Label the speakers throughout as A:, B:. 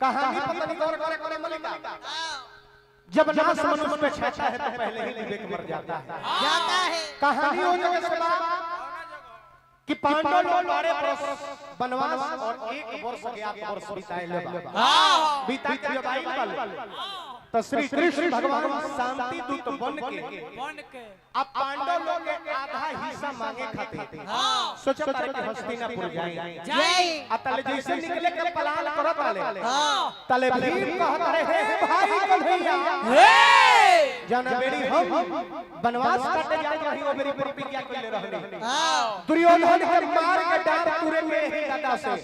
A: कहानी पत्नी गौर करे करे मलिका जब नाश मनुष्य में छाता है तो पहले ही विवेक मर जाता है कहानी हो जगह से बात कि पांडव लोग 12 वर्ष वनवास और 1 वर्ष ज्ञात वर्ष बिताए ले बीता के जब आई वाले तो श्री कृष्ण भगवान शांति दूत बन के अब पांडव लोग के आधा हिस्सा मांगे खातिर सोचा तारे कि हस्तिनापुर जाए अतले जैसे निकले के पलाल करत वाले तले भीम कहत रहे हे भाई कन्हैया जाना बेड़ी हम वनवास काटे जात रही ओ मेरी प्रतिज्ञा कइले रहले दुर्योधन के मार के डार तुरे में ही गदा से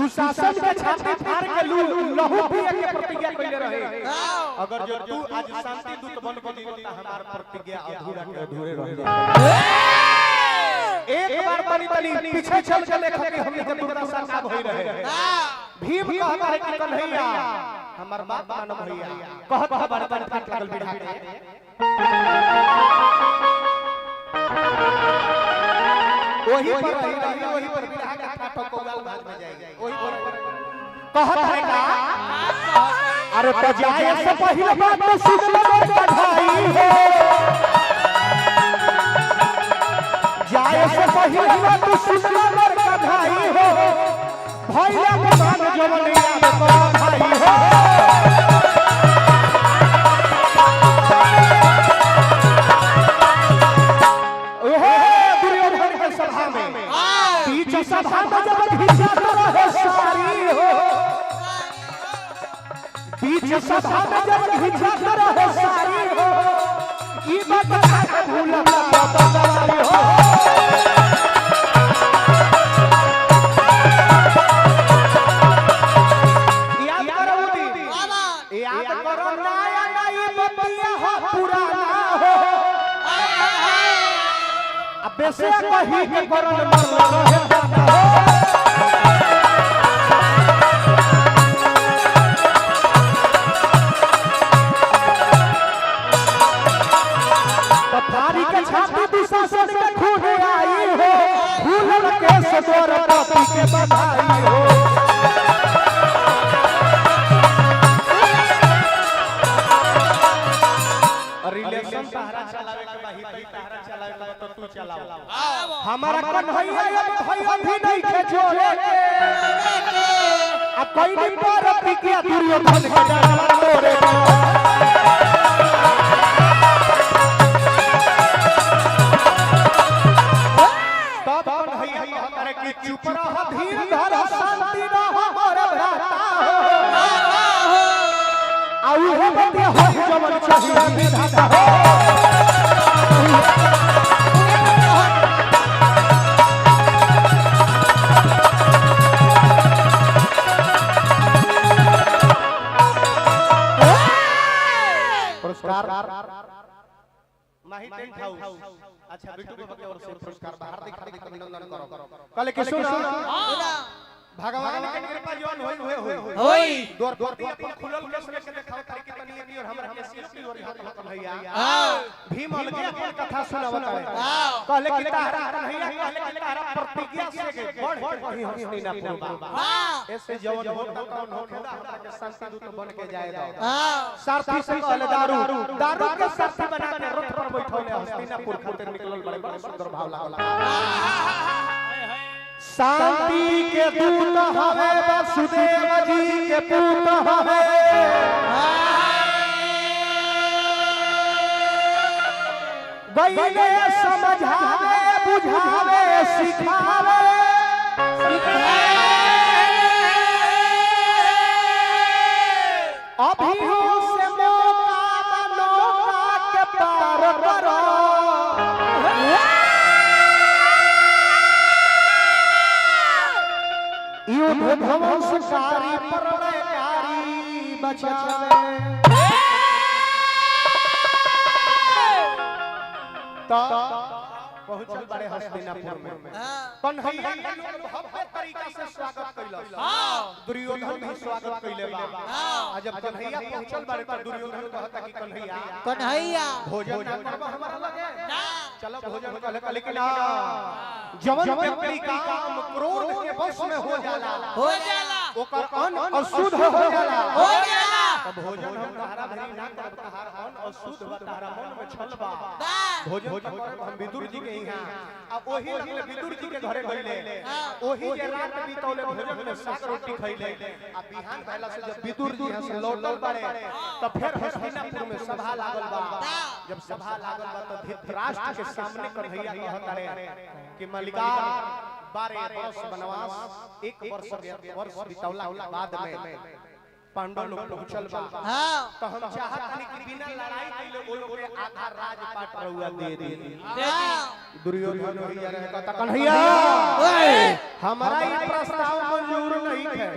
A: दुशासन के छाती फाड़ के लहू पिए के प्रतिज्ञा कइले रहे अगर जो तू आज शांति दूत बन के जीवता हमार प्रतिज्ञा अधूरा के अधूरे रह जाए एक बार तनी पीछे चल के देखो कि हमने के दुर्दशा का होई रहे भीम कहत रहे कि कन्हैया हमर बात मानो भैया कहत बार बार फाट लागल बिढ़ा के वही पर वही पर बिढ़ा के फाटो कोगाल भाग में जाएगी वही पर कहत है का अरे तो जाए से पहले बात तो सुन ले बधाई हो जाए से पहले बात तो सुन ले बधाई हो भैया भगवान जवनिया में भाई हो ओहे दुर्योधन के सभा में बीच सभा में जब घिसा रहे सारी हो बीच सभा में जब घिसा रहे सारी हो ई बात का भूलता बदलाई हो याद करो नया नई बतिया हो पुराना हो अब बेसे कही के करो मन रहे जाता हो तारी के छाती दुशासन के खून आई हो फूल के सतोर पति के बधाई हो रिलेशन सहारा चलावे के बाही तई सहारा चलावे के तो तू चलाओ हमारा कन्हैया अब भैया भी नहीं के जोड़े अब कोई नहीं पर प्रतिज्ञा दुर्योधन के डाला तोरे कि चुप रह धीर धर शांति रह मोर भ्राता हो आउ हे बते हो जवन चाहिए विधाता हो पुरस्कार माही टेंट हाउस अच्छा बिट्टू बाबा के ओर से पुरस्कार हार्दिक हार्दिक अभिनंदन करो कल के सुनो भगवान के कृपा जौन होई द्वार अपन खुलल केस लेके देखाओ तारी के तनी और हमरा के सीएसपी और हाथ भैया भीम अलगे अपन कथा सुनावत है कहले कि तारा कन्हैया कहले कि तारा प्रतिज्ञा से बढ़ कहीं हस्तिनापुर बा ऐसे जवन हो कौन हो खुदा हमरा के शांति दूत बन के जाए दो सारथी से कहले दारू के सारथी बना के रथ पर बैठौले हस्तिनापुर खातिर निकलल बड़े बड़ा सुंदर भाव लागल शांति के दूत हवे वसुदेव जी के पूत हवे गईले समझावे बुझावे सिखावे अभी से मौका मनोका के पार करो युद्ध ध्वंसकारी प्रलयकारी बचावे तो पहुंचल बड़े हस्तिनापुर में कन्हैया के लोग भव्य तरीका से स्वागत कइलस दुर्योधन भी स्वागत कइले बा आ जब कन्हैया पहुंचल बड़े तो दुर्योधन कहता कि कन्हैया भोजन ना करबा हमरा लगे चलो भोजन कहले लेकिन जवन व्यक्ति काम क्रोध के वश में हो जाला ओकर अन्न अशुद्ध हो जाला तब भोजन हम तहरा भरी ना करब तहार अन्न अशुद्ध बा तहरा मन में छल बा भोजन करब हम विदुर जी के यहां आ ओही लगले विदुर जी के घरे गइले ओही जे रात बीतौले भोजन में साग रोटी खइले आ बिहान भइला से जब विदुर जी यहां से लौटल बाड़े तब फिर हस्तिनापुर में सभा लागल बा जब सभा लागल बा तो धृतराष्ट्र के सामने कन्हैया कहत रहे कि मलिकार 12 वर्ष वनवास 1 वर्ष बितौला के बाद में पांडव लोग पहुंचल बा तो हम चाहत हनी कि बिना लड़ाई कइले ओ लोग के आधा राजपाट रहुआ दे दी दुर्योधन होइया रहे कहता कन्हैया हमारा ये प्रस्ताव मंजूर नहीं है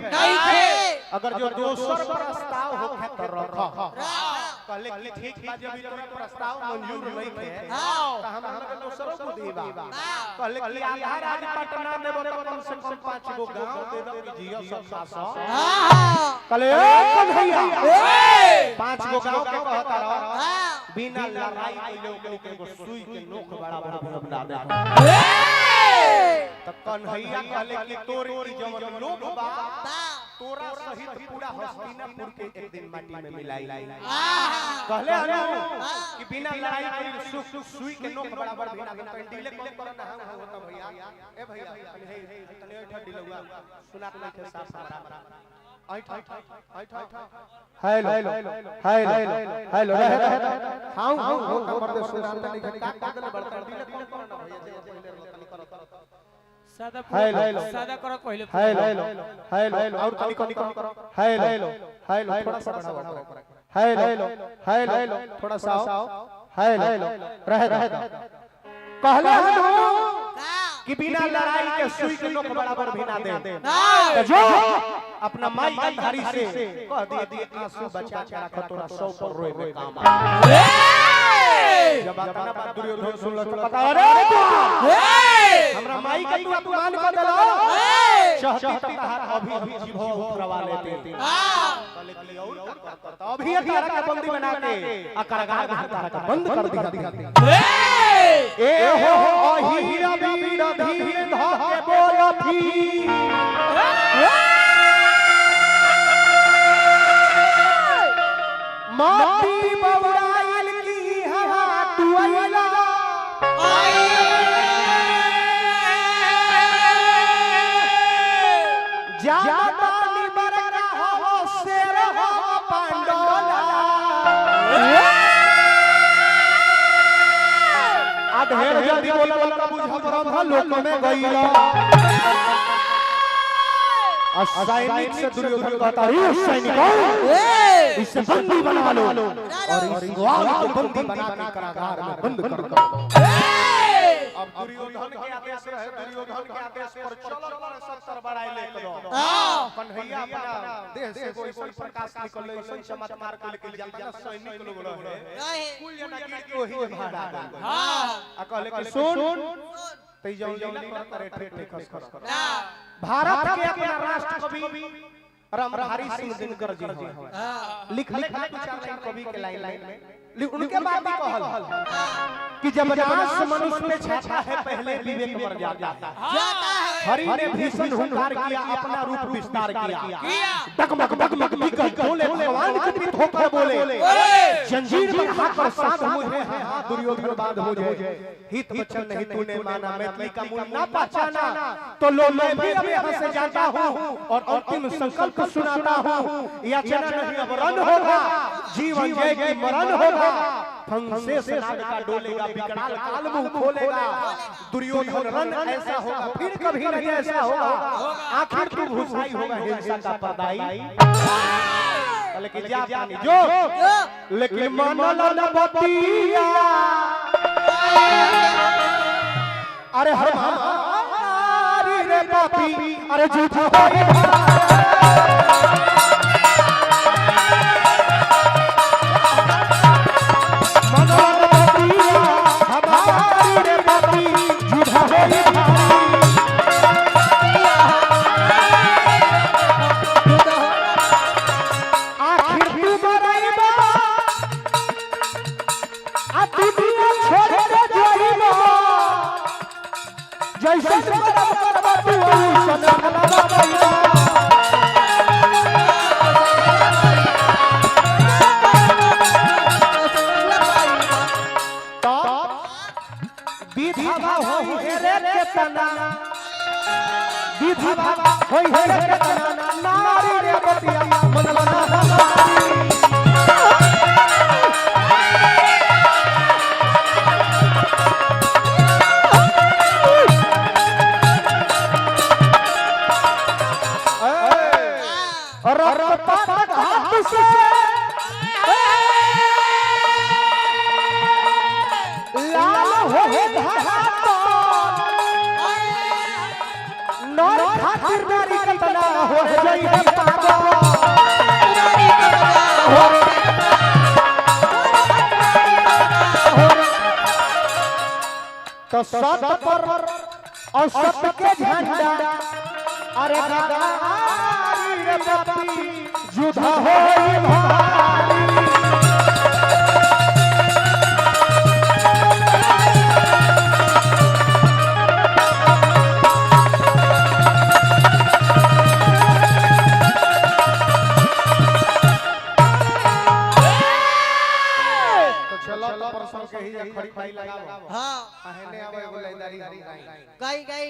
A: अगर जो दोसर प्रस्ताव होखे तो रख कहले कि ठीक बा जब तोरा प्रस्ताव मंजूर नहीं है तो हम के दोसरों को देबा कहले कि आधा राजपाट ना देबो तो कम से कम 5 गो गांव दे दो कि जियो सब खासा कहले कन्हैया 5 गो गांव के कहता रह बिना लड़ाई कइले ओकनी के एगो सुई के नोक बराबर भी बना दे त कन्हैया कहले कि तोर की जवन लोभ बा तोरा सहित पूरा हस्तिनापुर के एक दिन माटी में मिलाई कहले अनु कि बिना लड़ाई कइले सुख सुई के नोक बराबर भी ना पेंडिले कम करना हम होता भैया ए भैया तने ऐठा दिलवा सुनात नहीं थे साफ हमरा हेलो हेलो हां कमर दे सुनात नहीं का कागल बड़का दिले कौन करना भैया जे पहले रोतनी करत सादा सादा करो पहले हेलो और तनी करो हेलो थोड़ा सा बढ़ाओ हेलो थोड़ा सा हेलो रह दो कहले कि बिना लड़ाई के सुई के नोक बराबर भी ना दे तो जो अपना माई का धारी से कह दिए आंसू बचा के रख तोरा 100 पर रोए में काम आ जब अपना बात दुर्योधन सुन लो तो पता अरे हमरा माई का तू अपमान कर देलो चाहती तो तहार अभी जीभो उतरवा लेते कहले कि और करता अभी तारा का बंदी बना के आ कारागार में तारा का बंद कर दिखाते ए हो हीरा वीर धीर धके बोलथी माटी बौराइल की हवा तू आइला जानी बरका हो शेर हो पांडोला ढेर जल्दी बोला का बुझा ब्रह्म लोक में गईला सैनिक से दुर्योधन कहता है सैनिकों इसे बंदी बना लो और इस ग्वाल को बंदी बना के कारागार में बंद कर दो अब दुर्योधन के आदेश है दुर्योधन के आदेश पर चलो 70 बड़ाई लेके दो कन्हैया अपना देह से कोई प्रकाश निकल ले ऐसा चमत्कार के लेके जाता सैनिक लोग रहे कुल जना गिर के वही भाड़ा हां आ कहले कि सुन तई जौन करे ठेठ खस खस भारत के अपना राष्ट्र कवि रामधारी सिंह दिनकर जी लिख कवि के लाइन में उनके बाद भी कहल कि जब नाश मनुष्य में छाता है पहले विवेक मर जाता है हरि ने भीषण हुंकार किया अपना रूप विस्तार किया डगमग डगमग बिकट बोले भगवान कुपित होकर बोले जंजीर बढ़ाकर साथ मुझे हाथ दुर्योधन बांध मुझे हित वचन नहीं तूने माना मैत्री का मूल ना पहचाना तो लो मैं भी अब यहाँ से जाता हूँ और अंतिम संकल्प सुनाता हूँ याचना नहीं अब रण होगा जीवन जय की मरण होगा फंसे से नाग का डोलेगा विकराल काल मुंह खोलेगा दुर्योधन रण ऐसा होगा फिर कभी नहीं ऐसा होगा आखिर तू भूसाई होगा हिंसा का पर्दाई लेकिन जा पानी जो लेकिन मानला न बतिया अरे हमारी रे पापी अरे झूठा होई जैसे विधावा होई है केतना नारी रे बतिया मनवा ना हमारी रक्त हाथ से लाल हो धाता नर खातिर नारी कतना हो जाई है पागल तो सत पर और सत के झंडा अरे नारी रे बती युद्ध होई भारी के ही खड़ी पाई लगाओ हां कहने आवे एगो लैदारी गाई